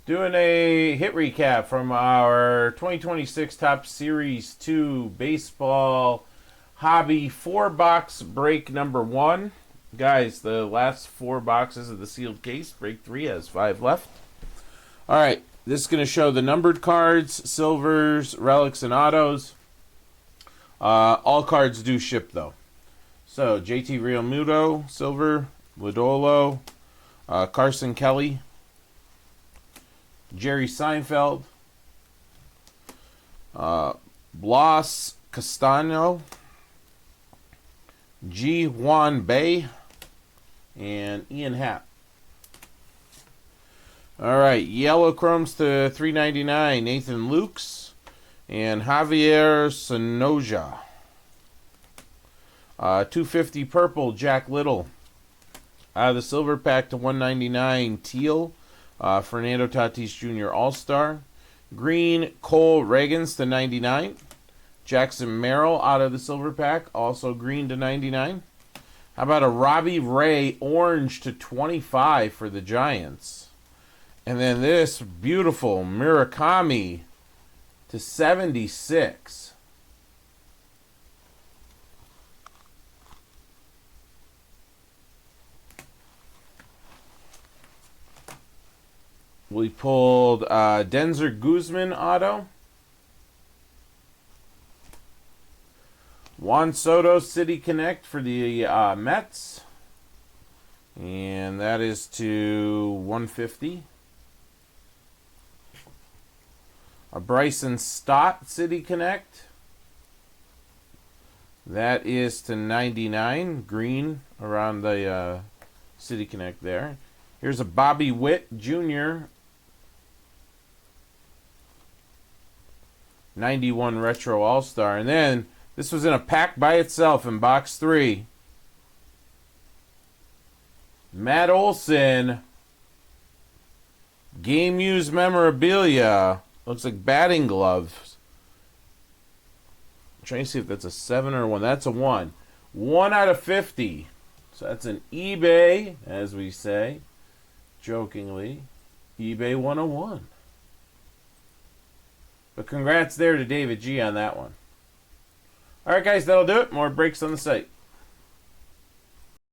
Doing a hit recap from our 2026 Top Series 2 Baseball Hobby 4-box break number 1. Guys, the last 4 boxes of the sealed case. Break 3 has 5 left. Alright, this is going to show the numbered cards, silvers, relics, and autos. All cards do ship, though. So, JT Realmuto, silver, Lodolo, Carson Kelly, Jerry Seinfeld, Blas Castano, G. Juan Bay, and Ian Happ. All right, yellow chromes to $3.99, Nathan Lukes and Javier Sonoja. $2.50 purple, Jack Little. The silver pack to $1.99, teal, Fernando Tatis Jr. All-Star. Green, Cole Reagans to $99. Jackson Merrill out of the silver pack, also green to $99. How about a Robbie Ray orange to $25 for the Giants? And then this beautiful Murakami to $76. We pulled Denzer Guzman auto. Juan Soto City Connect for the Mets. And that is to $150. A Bryson Stott City Connect. That is to $99. Green around the City Connect there. Here's a Bobby Witt Jr. 91 Retro All-Star. And then this was in a pack by itself in box 3. Matt Olson. Game used memorabilia. Looks like batting gloves. I'm trying to see if that's a 7 or a 1. That's a 1. 1 out of 50. So that's an eBay, as we say, jokingly. eBay 101. But congrats there to David G on that one. Alright guys, that'll do it. More breaks on the site.